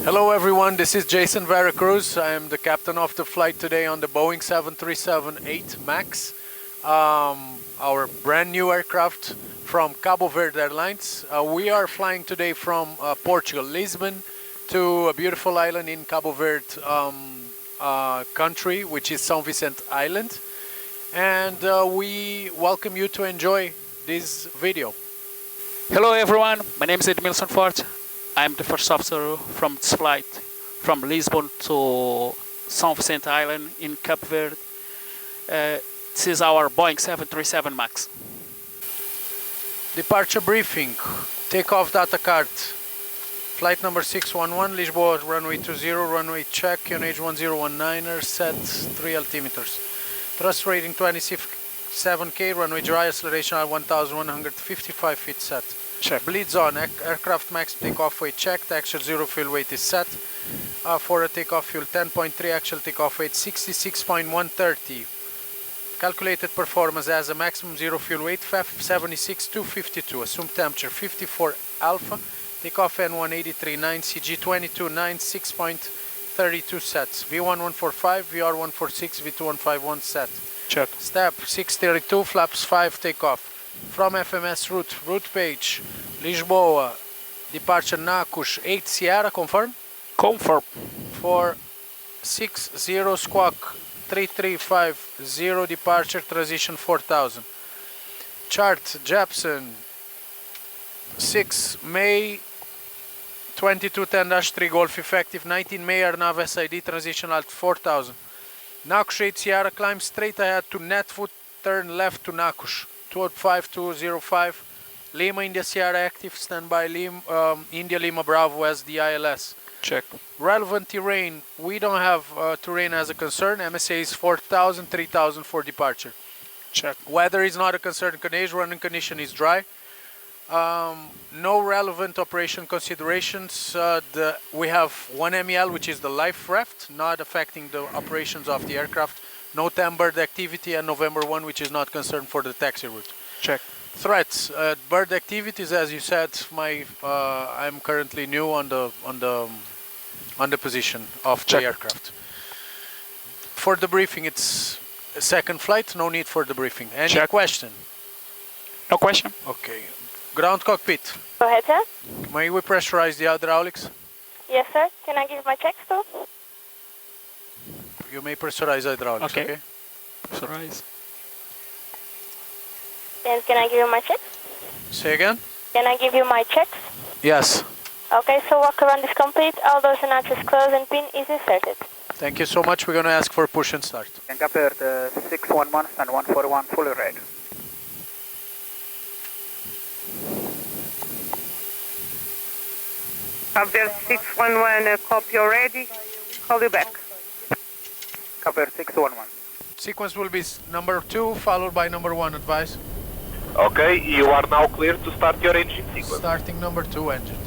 Hello everyone, this is Jason Veracruz. I am the captain of the flight today on the Boeing 737MAX, our brand new aircraft from Cabo Verde Airlines. We are flying today from Portugal, Lisbon, to a beautiful island in Cabo Verde country, which is Sao Vicente Island. And we welcome you to enjoy this video. Hello everyone, my name is Edmilson Forte. I'm the first officer from this flight from Lisbon to Sao Vicente Island in Cape Verde. This is our Boeing 737MAX. Departure briefing, takeoff data card, flight number 611, Lisboa runway 20, runway check, QNH 1019er, set 3 altimeters. Thrust rating 27K, runway dry, acceleration at 1155 feet set. Check. Bleeds on, aircraft max takeoff weight checked, actual zero fuel weight is set. For a takeoff fuel 10.3, actual takeoff weight 66.130. Calculated performance as a maximum zero fuel weight 76,252. Assumed temperature 54 alpha. Takeoff N1839 CG 22.9 6.32 sets. V1145, VR146, V2151 set. Check. Step 632, flaps 5 takeoff. From FMS route page, Lisboa, departure Nacos 8 Sierra, confirm? Confirm. For 60 squawk 3350, departure transition 4000. Chart Jepson 6 May 2210-3 Golf effective 19 May Arnav SID transition alt 4000. Nacos 8 Sierra climb straight ahead to Netfoot, turn left to Nacos. 25205 Lima India Sierra active, standby India Lima Bravo as the ILS. Check. Relevant terrain, we don't have terrain as a concern. MSA is 4000, 3000 for departure. Check. Weather is not a concern. Running condition is dry. No relevant operation considerations. We have one MEL, which is the life raft, not affecting the operations of the aircraft. No bird activity, and November 1, which is not concerned for the taxi route. Check. Threats, bird activities, as you said. I'm currently new on the position of the aircraft. For the briefing, it's a second flight. No need for the briefing. Any question? No question. Okay. Ground cockpit. Go ahead, sir. May we pressurize the hydraulics? Yes, sir. Can I give my checks too? You may pressurize hydraulics, okay? Pressurize. And can I give you my checks? Say again? Can I give you my checks? Yes. Okay, so walk around is complete. All doors and arches closed and pin is inserted. Thank you so much. We're going to ask for push and start. Cape Verde 611 and 141 fully ready. Cape Verde 611, copy already. Call you back. Cape Verde 611. Sequence will be number 2 followed by number 1, advice. Okay, you are now clear to start your engine sequence. Starting number 2 engine.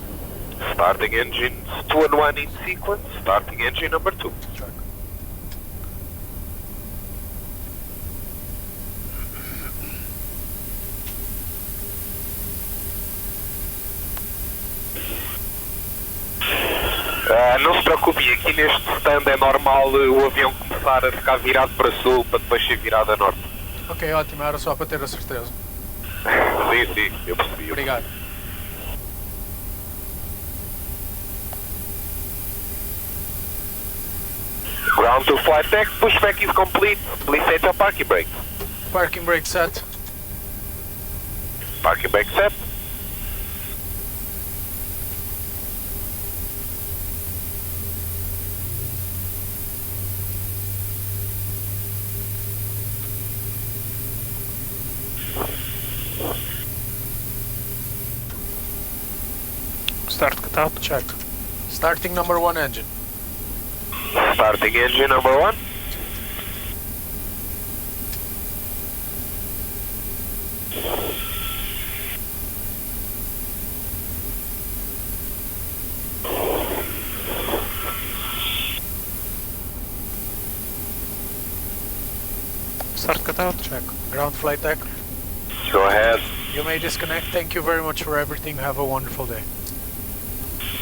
Starting engines 2 and 1 in sequence, starting engine number 2. Check. Não se preocupe, aqui neste stand é normal o avião começar a ficar virado para sul para depois ser virado a norte. Ok, ótimo, era só para ter a certeza. Sim, eu percebi. Obrigado. Ground to flight deck, pushback is complete. Please set your parking brake. Parking brake set. Parking brake set. Start cutout. Check. Starting number 1 engine. Starting engine number 1. Start cutout. Check. Ground flight deck. Go ahead. You may disconnect. Thank you very much for everything. Have a wonderful day.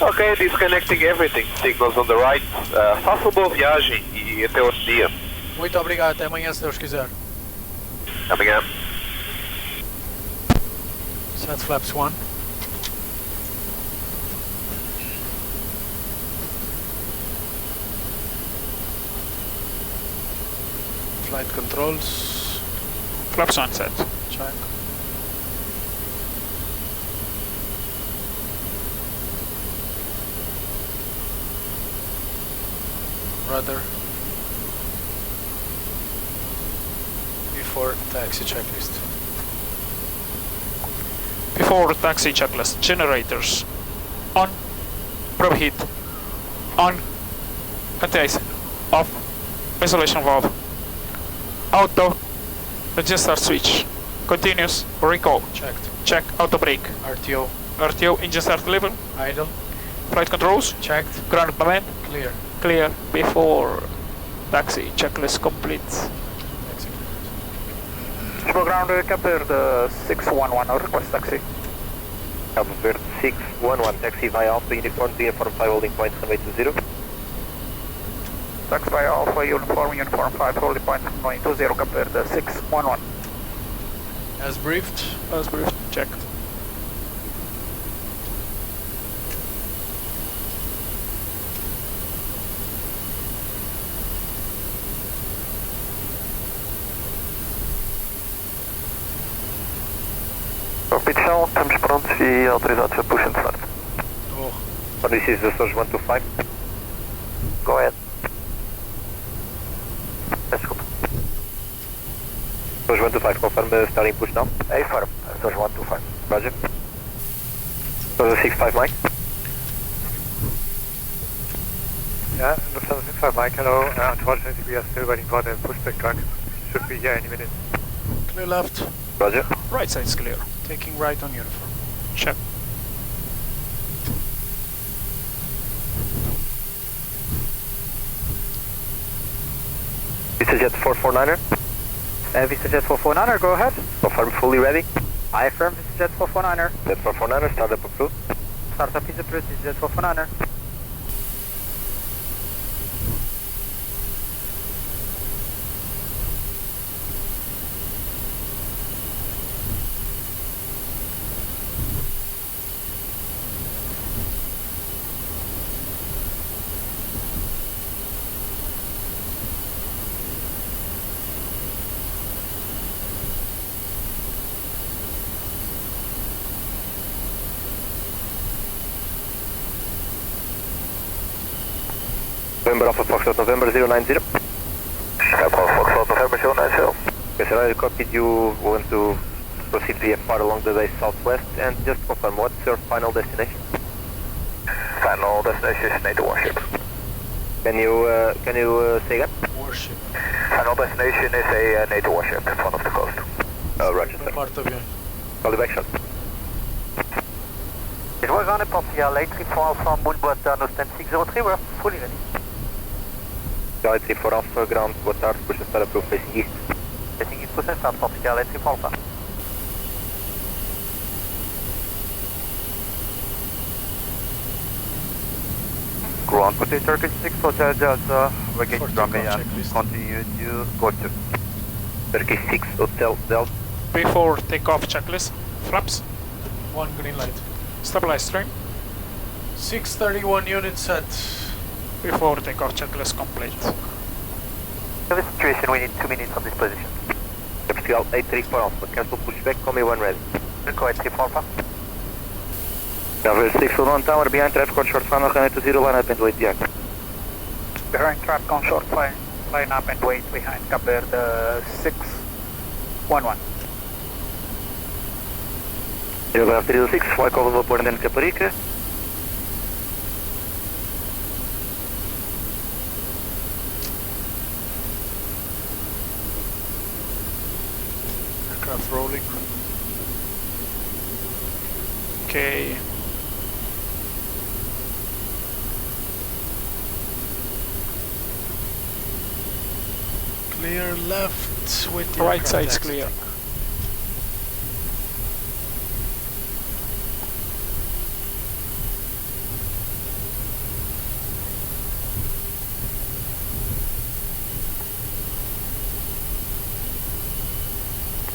Ok, disconnecting everything. Signals on the right. Faça uma boa viagem e até outro dia. Muito obrigado, até amanhã se Deus quiser. Amanhã. Set flaps 1. Flight controls. Flaps on set. Check. Rudder. Before taxi checklist. Before taxi checklist, generators on, preheat on, anti-ice off, isolation valve, auto, register switch, continuous, recall, Checked. check, auto brake, RTO. RTO, engine start level, Idle. flight controls, Checked. ground command, Clear. clear before taxi checklist complete. Lisbon ground, Cape Verde 611, request taxi. Cabo Verde 611, taxi via Alpha Uniform 5 holding point runway 20. Taxi by Alpha Uniform 5 holding point runway 20, Cape Verde 611. As briefed. As briefed, check. Cockpit shell, estamos prontos e autorizados a push and start. Oh. So this is the Surge 125. Go ahead. Desculpa. Surge 125, confirm starting push now. Affirm, Surge 125. Roger. Surge 65 Mike. Yeah, Surge 65 Mike, hello. Unfortunately we are still waiting for the pushback truck. Should be here any minute. Clear left. Roger. Right side is clear. Taking right on uniform. Check. VistaJet 449er. VistaJet 449er, go ahead. Confirm fully ready. I affirm VistaJet 449er. Jet 449er, startup approved. Startup is approved, VistaJet 449er. November Alpha Foxtrot November 090. Alpha Foxtrot November 090. Okay, sir, I copied you want to proceed VFR along the base southwest and just confirm what's your final destination? Final destination is NATO warship. Can you say again? Warship. Final destination is a NATO warship in front of the coast. Roger, sir. Part of you. Call the back shot. It was on a Portugal, 834 Alpha, moon board down, stand 603, we're fully ready. Portugal 834 Alpha, ground, boa tarde, push and start approved facing east. Facing east, push and start, Portugal 834 Alpha. Ground, continue Turkish 6, Hotel Delta, we're getting For runway takeoff and checklist. continue to Porto. Turkish 6, Hotel Delta. Before takeoff checklist, flaps, One green light. stabilize trim. 631 unit set. Before takeoff checklist complete. We have a situation, we need 2 minutes on this position. Portugal 834 Alpha, cancel pushback, call me when ready. Go 834 Alpha. Cover 611 tower, behind traffic on short final, runway 20, line up and wait the act. Bearing traffic on short line up and wait behind Cape Verde 611. Aircraft 306, fly cover vapor and then Caparica. Aircraft rolling. Okay. Clear left with the Right aircraft side is exiting. clear.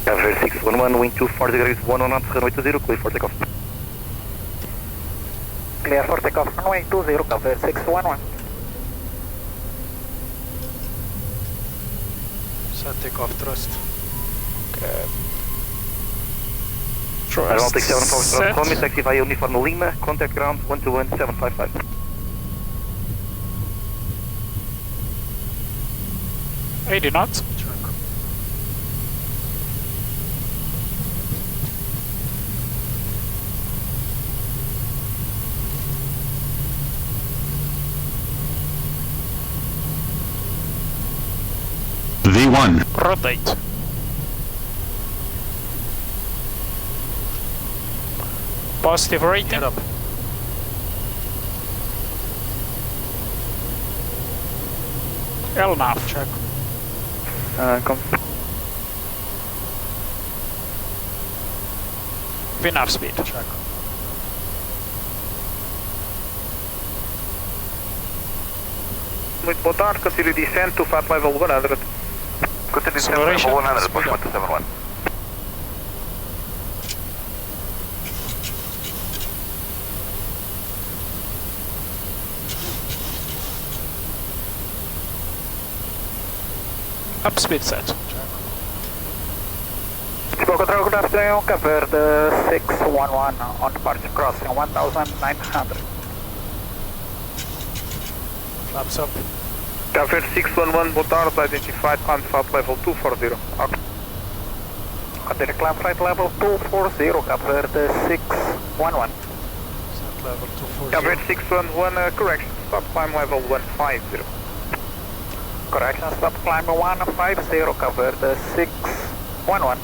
Cabo Verde 611, wind 240 degrees 11 knots, runway 20, clear for takeoff. Clear for takeoff, runway 20, Cabo Verde 611. Set takeoff thrust. Okay. Atlantic 74 set. from taxi via Uniform Lima, contact ground 121755. 80 knots. V1. Rotate. Positive rating. Get up. LNAV. Check. Come. VNAV speed. Check. Muito boa tarde, continue descent to flight level 100. Continue descent Acceleration. level 100, push 1271. Up speed set. Lisbon Control, good afternoon, Cabo Verde 611 on departure crossing 1900. Flaps up. Cabo Verde 611, boa tarde, identified climb flight level 240. Continue climb flight level 240, Cabo Verde 611. Set level 240. Cabo Verde 611, correction, stop climb level 150. Correction, stop climb 150, Cabo Verde 611.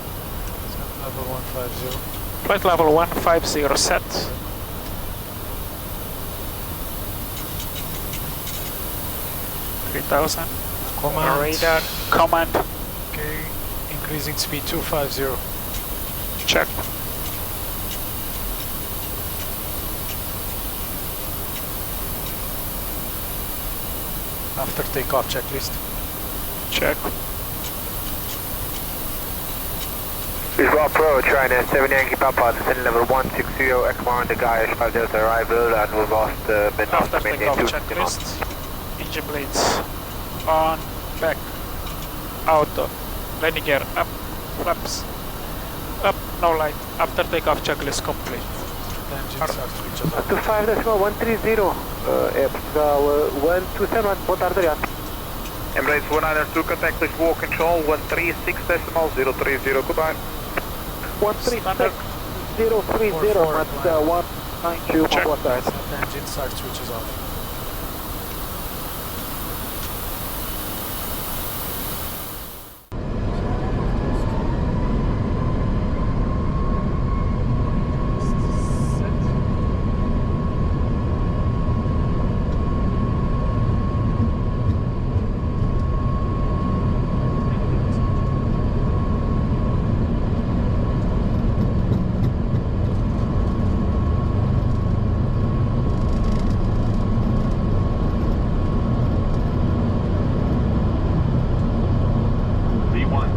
Set level 150. Flight level 150 set. $3,000. Command. Radar. Command. Okay. Increasing speed 250. Check. After takeoff checklist. Check. Lisbon Pro, China 7 Yankee Papa, descending level 160, ECMO on the Gaia 5 Delta arrival, and we've lost After main takeoff checklist. Engine blades on, back, auto, landing gear up, flaps, up, no light. After takeoff checklist complete. The engines are switched off. 25.130, Portugal 127, boa tarde, obrigado. Emirates 192, contact with wall control 136.030, goodbye. 136.030, at 192, Check. boa tarde. Set the engine start switches off. V1.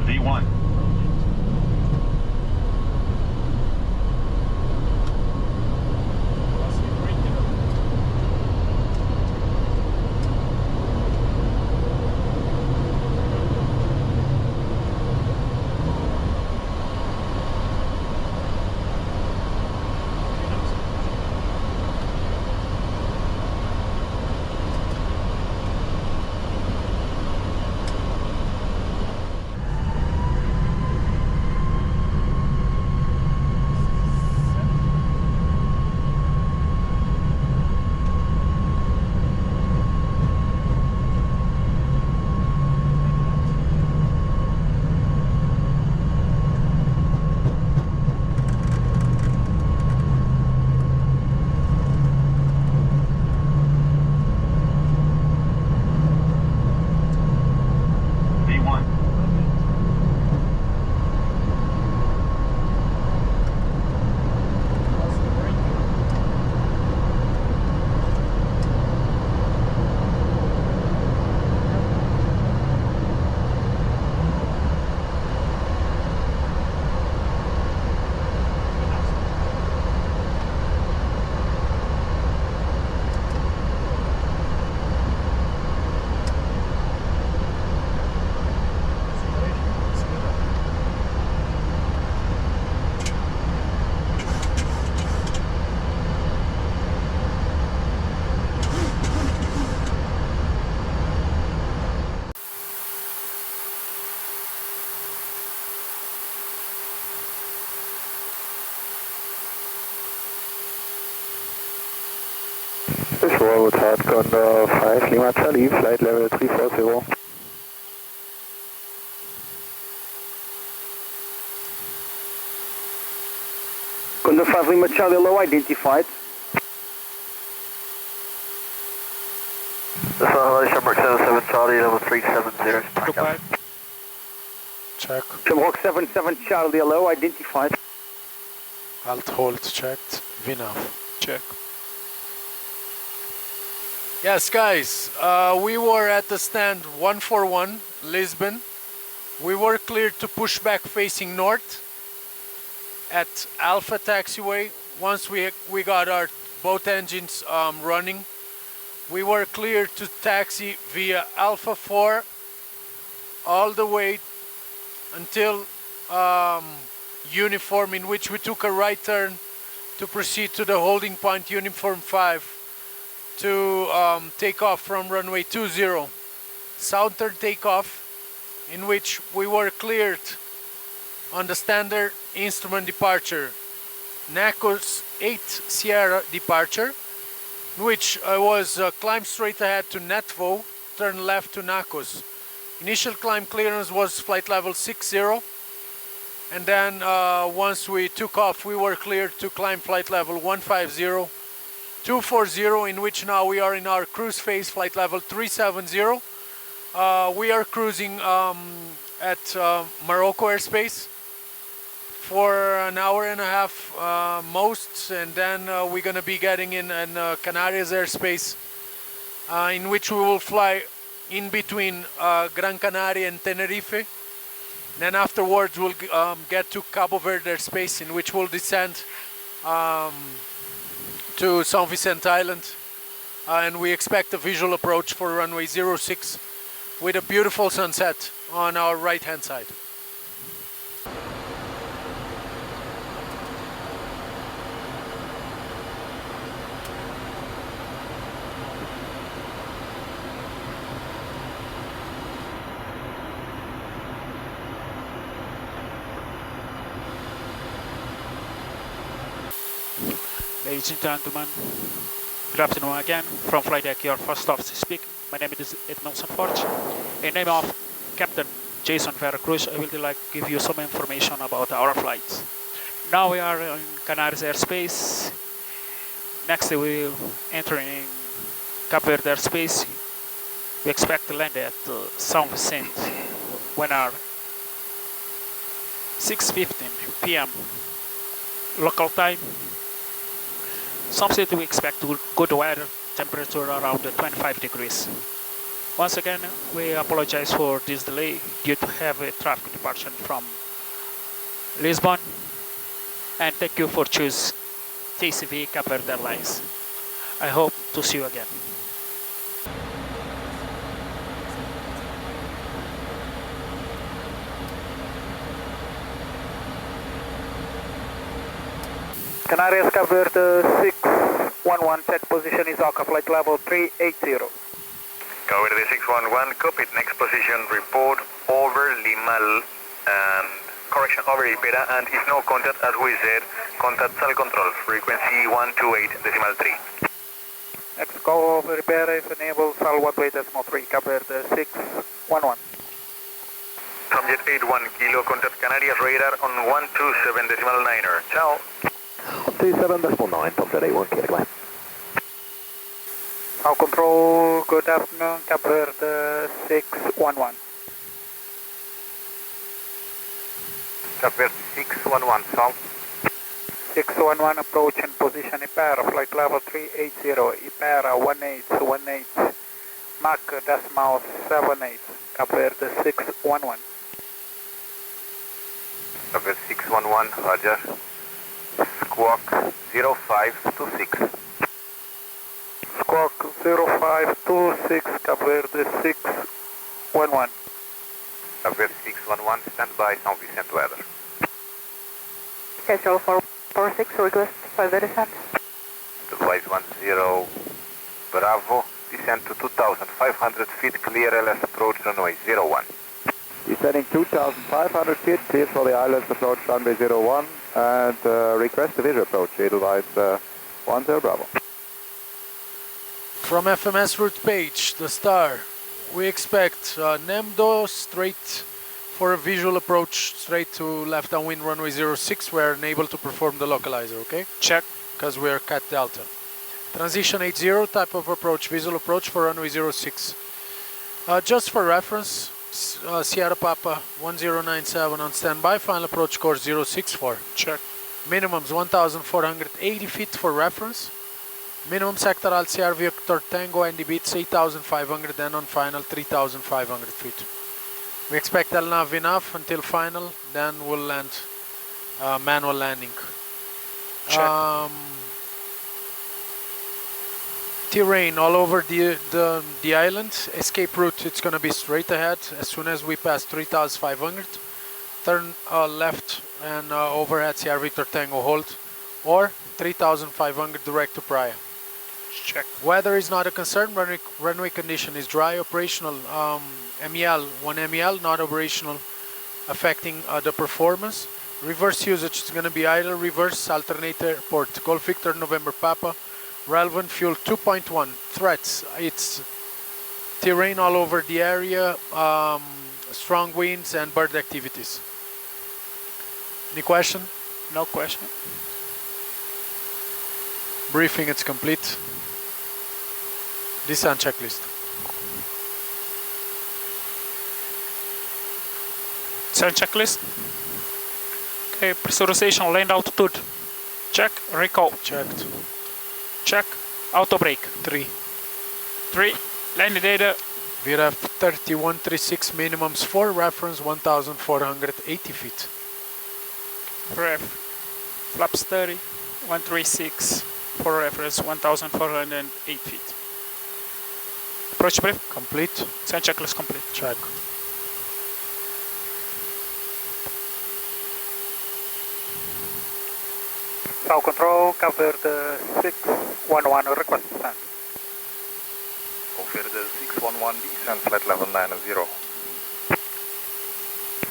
V1. Flight Condor 5 Lima Charlie, flight level 340. Condor 5 Lima Charlie low identified. This is Shamrock 77 Charlie, level 370. Goodbye. Check. Shamrock 77 Charlie low identified. Alt hold checked. VNAV. Check. Yes, guys, we were at the stand 141, Lisbon. We were cleared to push back facing north at Alpha Taxiway. Once we got our both engines running, we were cleared to taxi via Alpha 4 all the way until Uniform, in which we took a right turn to proceed to the holding point Uniform 5 to take off from runway 20. Southern takeoff, in which we were cleared on the standard instrument departure, NACO's 8 Sierra departure, in which I was climb straight ahead to Netvo, turn left to NACO's. Initial climb clearance was flight level 60, and then once we took off, we were cleared to climb flight level 150, 240, in which now we are in our cruise phase, flight level 370. We are cruising at Morocco airspace for an hour and a half most, and then we're going to be getting in Canarias airspace, in which we will fly in between Gran Canaria and Tenerife. Then afterwards we'll get to Cabo Verde airspace, in which we'll descend to Sao Vicente Island, and we expect a visual approach for runway 06 with a beautiful sunset on our right hand side. Ladies and gentlemen, good afternoon again. From flight deck, your first officer speaking. My name is Edmilson Forge. In name of Captain Jason Veracruz, I would like to give you some information about our flights. Now we are in Canarias airspace. Next we will enter in Cape Verde airspace. We expect to land at Sao Vicente when our 6:15 p.m. local time. Some city we expect good weather, temperature around 25 degrees. Once again, we apologize for this delay due to heavy traffic departure from Lisbon, and thank you for choosing TCV Cape Verde Airlines. I hope to see you again. Canarias Cape Verde 611, set position is ALCA, flight level 380. Cabo Verde 611, copy, next position, report over Lima, and correction, over Ipera, and if no contact, as we said, contact Sal Control, frequency 128.3. Next call over Ipera, if enabled, Sal 128.3, Cape Verde 611. Subject 81 Kilo, contact Canarias radar on 127.9er. Ciao. 27.9, Subject 81 Kilo, goodbye. Sal Control, good afternoon, Cape Verde 611. Cape Verde 611, Sal. 611, approach and position Ipera, flight level 380, Ipera 1818, Mach decimal 78, Cape Verde 611. Cape Verde 611, Roger. Squawk 0526. Squawk 0526, Cape Verde 611. Cape Verde 611, stand by Sao Vicente weather. Schedule 446, request further descent. Advise 10 Bravo, descend to 2,500 feet, clear LS approach runway 01. Descending 2,500 feet, clear for the islands approach runway 01, and request a visual approach, Edelweiss 10 Bravo. From FMS route page, the star, we expect NEMDO straight for a visual approach straight to left downwind runway 06. We are unable to perform the localizer, okay? Check. Because we are cat delta. Transition 80, type of approach, visual approach for runway 06. Just for reference, Sierra Papa 1097 on standby, final approach course 064. Check. Minimums 1,480 feet for reference. Minimum sectoral Sierra Victor Tango and beats 8,500 and on final 3,500 feet. We expect LNAV enough until final, then we'll land manual landing. Check. Terrain all over the island. Escape route, it's going to be straight ahead. As soon as we pass 3,500, turn left and overhead Sierra Victor Tango hold, or 3,500 direct to Praia. Check. Weather is not a concern. Runway condition is dry. Operational MEL 1 MEL not operational, affecting the performance. Reverse usage is going to be idle, reverse, alternator, port. Golf Victor November Papa. Relevant fuel 2.1. Threats, it's terrain all over the area, strong winds and bird activities. Any question? No question. Briefing, it's complete. Descent checklist. Descent checklist. Okay, pressurization, land altitude. Check. Recall. Checked. Check. Auto brake. 3. 3. Landing data. VRF 3136 minimums for reference 1,480 feet. Ref. Flaps 30. 136 for reference 1,408 feet. Approach brief. Complete. Descent checklist complete. Check. South Control, Cabo Verde 611, request descent. Cabo Verde 611, descent flight level 90.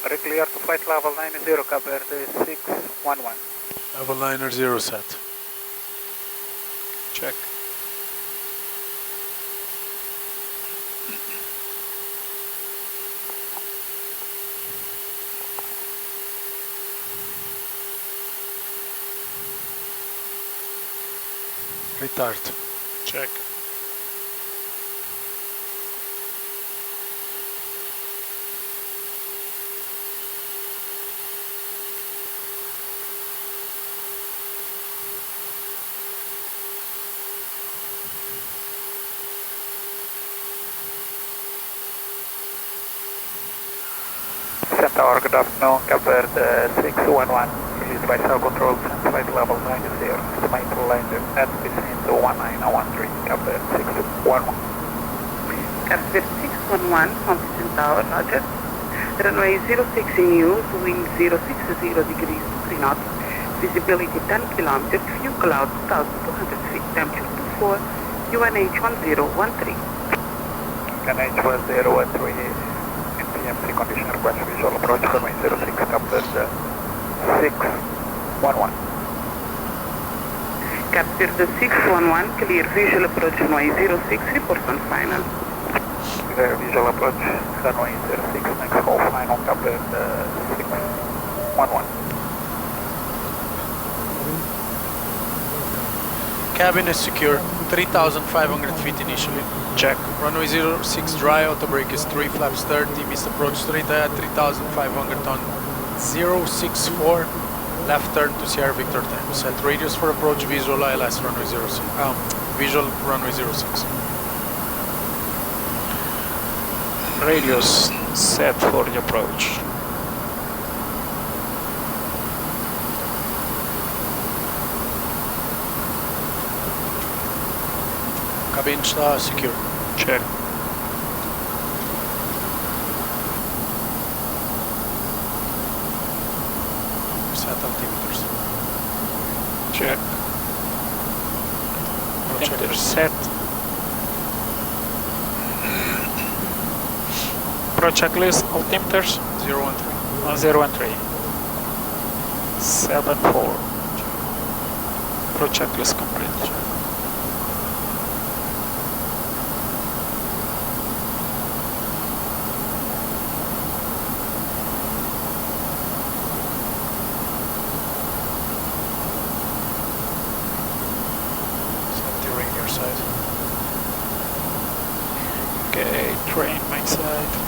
Very clear to flight level 90, Cabo Verde 611. Level 90 set. Check. Retard. Check. Centaur, good afternoon, Cabo Verde 611. Released by South Control, flight level 90. Estimated landing at descent 1913, Cabo Verde 611. Cabo Verde 611, Fountain Centaur, roger. Runway 06 in use, wind 060 degrees 3 knots. Visibility 10 kilometers, few clouds 1,200 feet, temperature 24, UNH 1013. UNH 1013. PMC condition request visual approach runway 06 Cabo Verde 611. Cabo Verde 611, clear visual approach runway 06, report on final. Clear visual approach runway 06, next call final Cabo Verde 611. Cabin is secure, 3,500 feet initially. Check. Runway 06 dry, auto brake is 3, flaps 30, missed approach straight ahead, 3,500 on 064, left turn to Sierra Victor Tango. Set radius for approach, visual ILS runway 06, visual runway 06. Radius set for the approach. Cabin está secure. Check. Set altimeters. Check. Altimeter set. Approach checklist, altimeters 013. 013. 74. Approach checklist complete. side. Okay, train my side.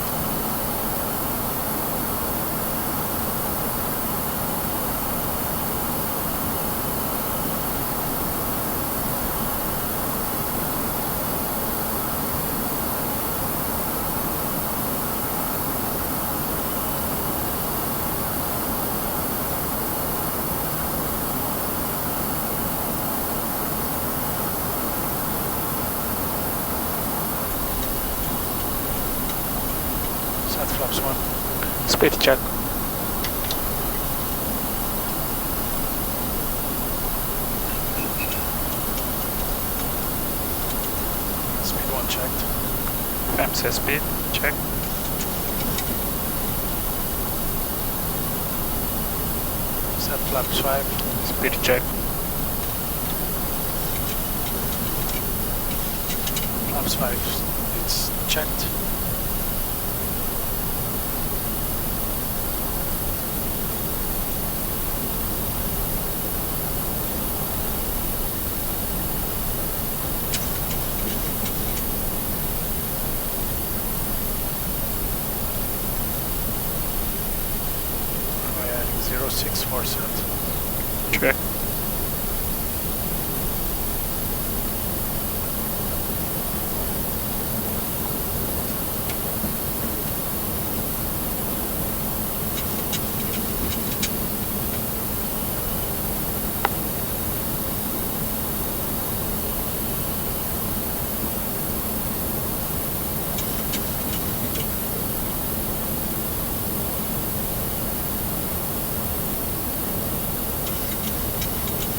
Set flaps 1. Speed check. Speed 1 checked. FMC speed check. Set flaps 5. Speed check. Flaps 5. It's checked. Runway heading 064 set. Check.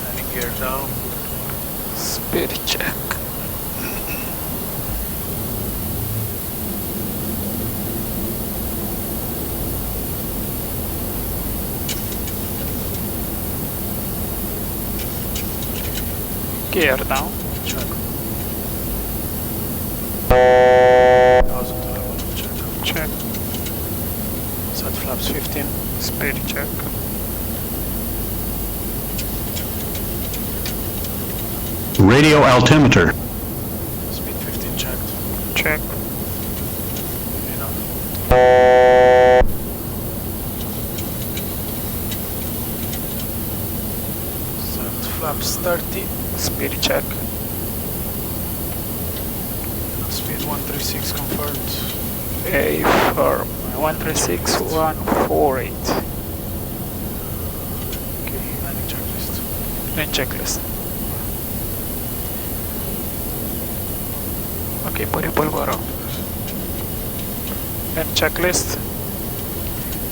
Landing gear down. Speed check. Gear down. Check. 1000 to level. Check. Check. Set flaps 15. Speed check. Radio altimeter. Speed 15 checked. Check. Enough. Set flaps 30. Speed check. Speed 136 confirmed. A firm. 136148. Okay, landing checklist. Then checklist. Okay, put it around. Then checklist.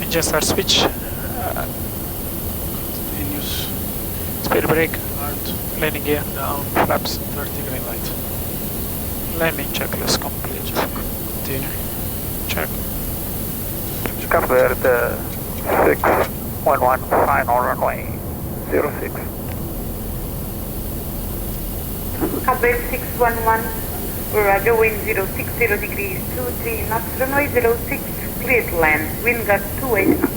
Engine start switch. Continuous. Speed brake. Hard. Landing gear. Down. Flaps. 30 green light. Landing checklist complete. Continue. Check. Cabo Verde 611, final runway 06. Cabo Verde 611, Roger, wind 060 degrees, 23 knots, runway 06, clear to land, wind gust 28 knots.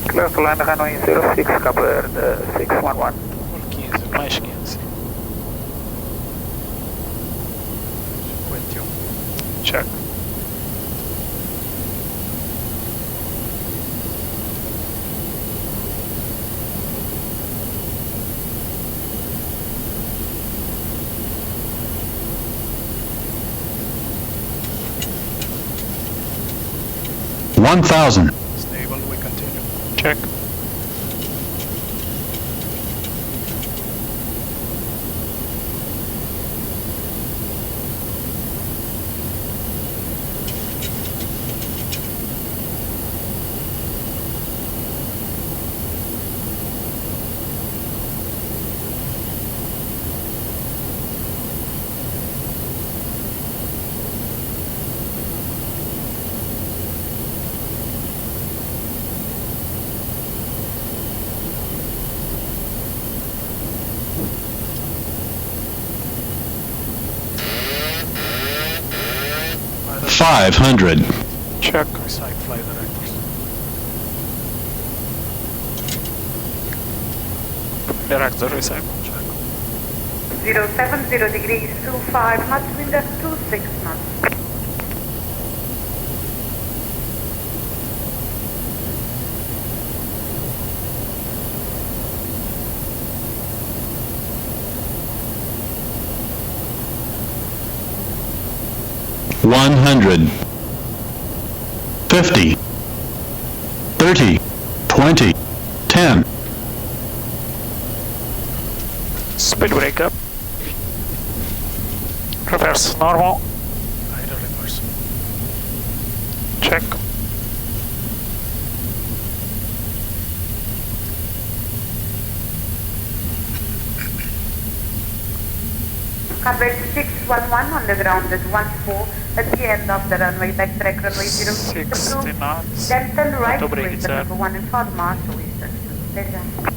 Clear to land, runway 06, Cabo Verde 611. Mais 15. 51. Check. $1,000. Stable, we continue. Check. $500. Check. Side flight directors. Director recycle. Check. 070 degrees 25 knots, wind at 26 knots. One hundred, 50, 30, 20, 10. Speed brake up. Reverse normal. Idle reverse. Check. Coverage 611 on the ground at 14 at the end of the runway, backtrack runway 06 60 knots. then turn right Auto brake with is the up. number 1 and follow Marshall Eastern. Pleasure.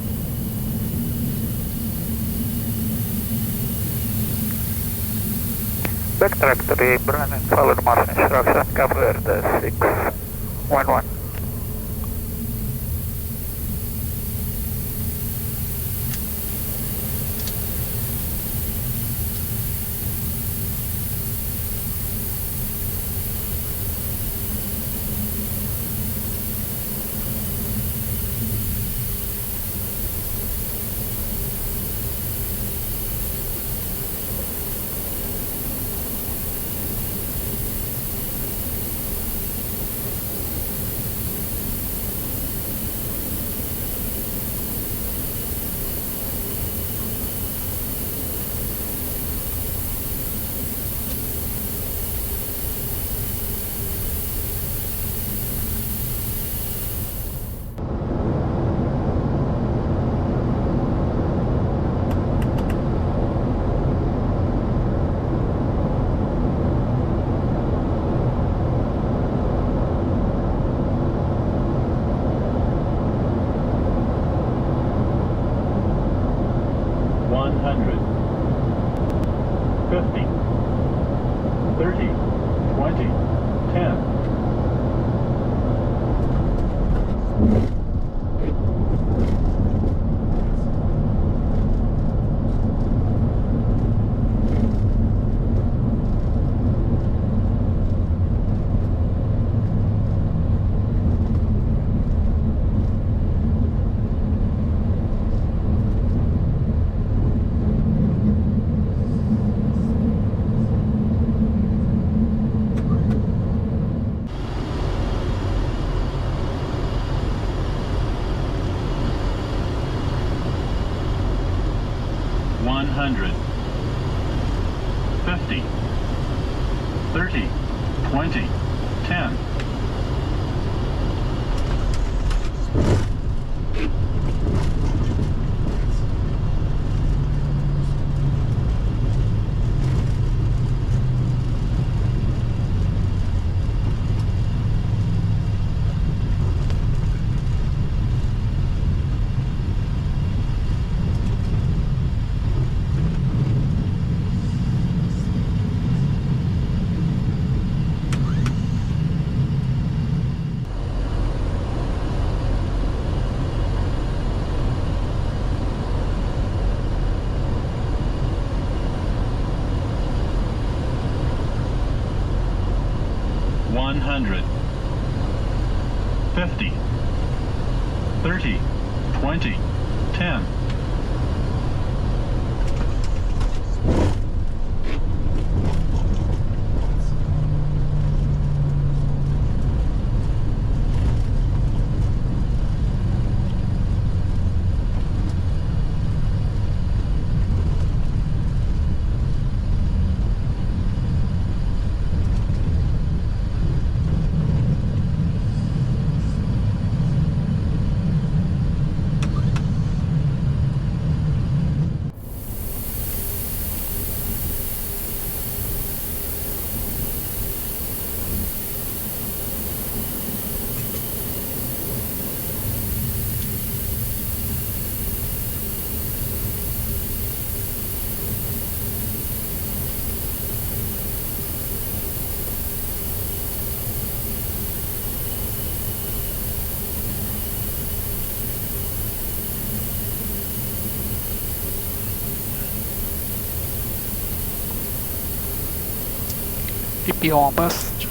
Backtrack to the apron and follow the marshal instruction, Cabo Verde 611. Hundred, 50, 30, 20, 10. Hundred, 50, 30, 20, 10. EP on bus. Check.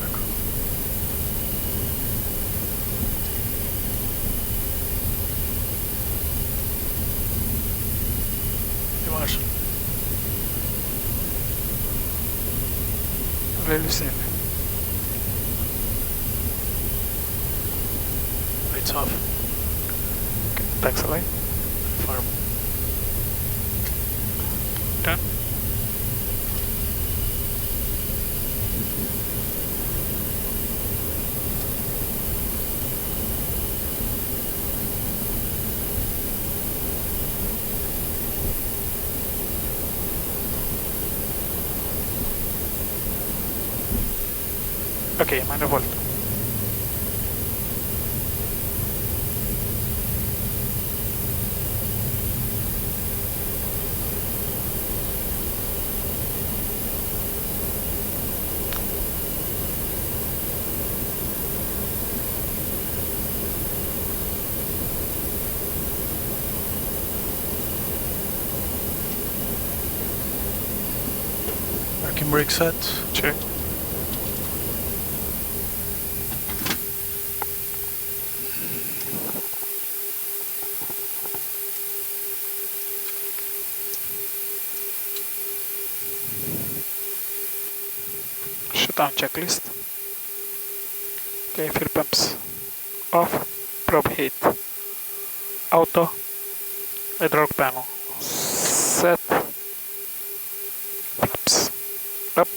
Marshall. Releasing. Lights off. Okay, taxi light. Farm. Done. Okay, manifold. Parking brake set. Check. Shutdown checklist. Okay, fuel pumps off, probe heat, auto, hydraulic panel, set, flaps up,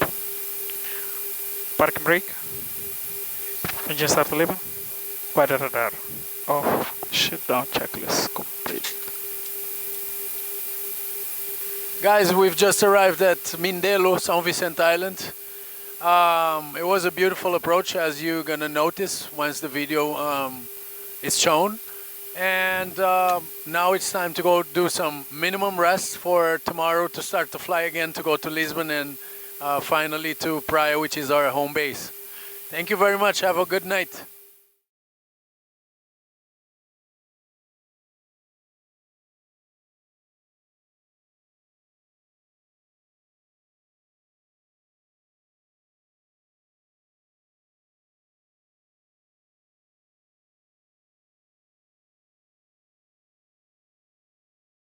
parking brake, engine start lever, weather radar off, shutdown checklist complete. Guys, we've just arrived at Mindelo, Sao Vicente Island. It was a beautiful approach, as you're gonna notice once the video is shown. And now it's time to go do some minimum rest for tomorrow to start to fly again to go to Lisbon and finally to Praia, which is our home base. Thank you very much. Have a good night.